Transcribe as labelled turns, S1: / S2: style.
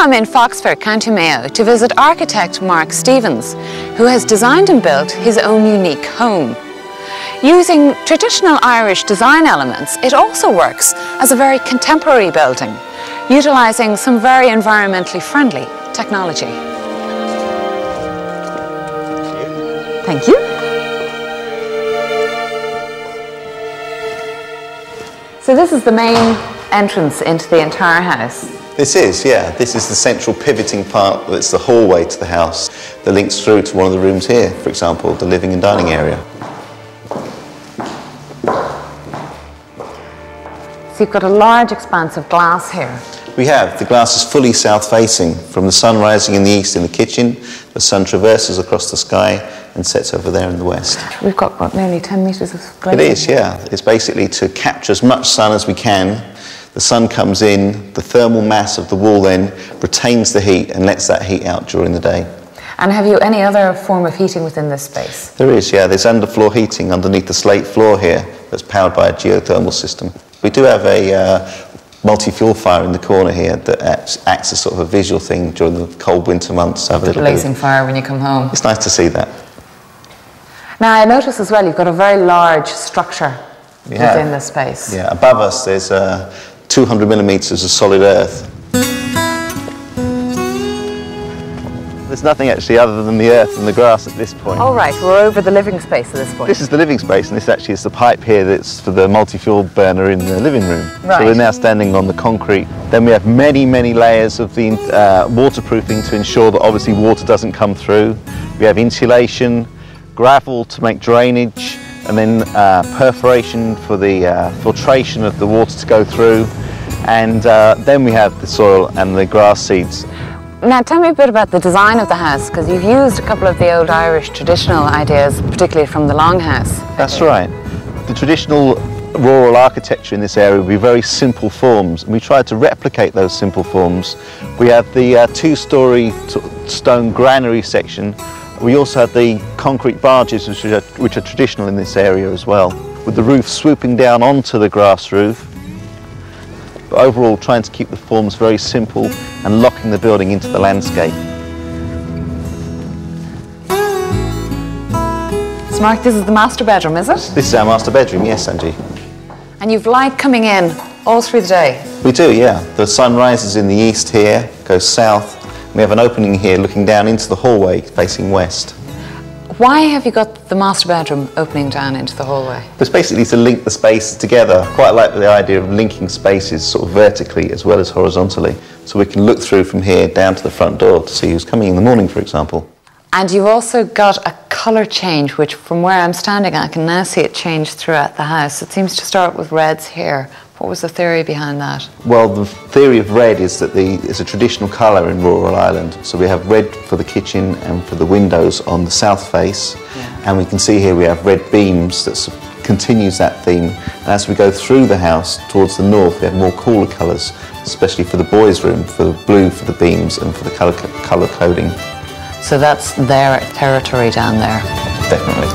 S1: I'm in Foxford, County Mayo, to visit architect Mark Stevens, who has designed and built his own unique home. Using traditional Irish design elements, it also works as a very contemporary building, utilising some very environmentally friendly technology. Thank you. So this is the main entrance into the entire house.
S2: This is, yeah. This is the central pivoting part that's the hallway to the house that links through to one of the rooms here, for example, the living and dining area.
S1: So you've got a large expanse of glass here.
S2: We have. The glass is fully south-facing. From the sun rising in the east in the kitchen, the sun traverses across the sky and sets over there in the west.
S1: We've got, what, nearly 10 metres of glazing?
S2: It is, yeah. It's basically to capture as much sun as we can. The sun comes in, the thermal mass of the wall then retains the heat and lets that heat out during the day.
S1: And have you any other form of heating within this space?
S2: There is, yeah. There's underfloor heating underneath the slate floor here that's powered by a geothermal system. We do have a multi-fuel fire in the corner here that acts as sort of a visual thing during the cold winter months. Have a little
S1: blazing fire when you come home.
S2: It's nice to see that.
S1: Now I notice as well you've got a very large structure within this space.
S2: Yeah, above us there's 200 millimetres of solid earth. There's nothing actually other than the earth and the grass at this point.
S1: Oh right, we're over the living space at this point.
S2: This is the living space, and this actually is the pipe here that's for the multi-fuel burner in the living room.
S1: Right.
S2: So we're now standing on the concrete. Then we have many, many layers of the waterproofing to ensure that obviously water doesn't come through. We have insulation, gravel to make drainage, and then perforation for the filtration of the water to go through. And then we have the soil and the grass seeds.
S1: Now tell me a bit about the design of the house, because you've used a couple of the old Irish traditional ideas, particularly from the Longhouse.
S2: That's right. The traditional rural architecture in this area would be very simple forms, and we tried to replicate those simple forms. We have the two-storey stone granary section. We also have the concrete barges, which are traditional in this area as well, with the roof swooping down onto the grass roof. But overall, trying to keep the forms very simple and locking the building into the landscape.
S1: So Mark, this is the master bedroom, is it?
S2: This is our master bedroom, yes, Angie.
S1: And you've light coming in all through the day?
S2: We do, yeah. The sun rises in the east here, goes south. We have an opening here looking down into the hallway facing west.
S1: Why have you got the master bedroom opening down into the hallway?
S2: It's basically to link the spaces together. I quite like the idea of linking spaces sort of vertically as well as horizontally. So we can look through from here down to the front door to see who's coming in the morning, for example.
S1: And you've also got a colour change, which from where I'm standing I can now see it change throughout the house. It seems to start with reds here. What was the theory behind that?
S2: Well, the theory of red is that it's a traditional colour in rural Ireland. So we have red for the kitchen and for the windows on the south face. Yeah. And we can see here we have red beams that continues that theme. And as we go through the house towards the north, we have more cooler colours, especially for the boys' room, for the blue for the beams and for the colour coding.
S1: So that's their territory down there?
S2: Definitely.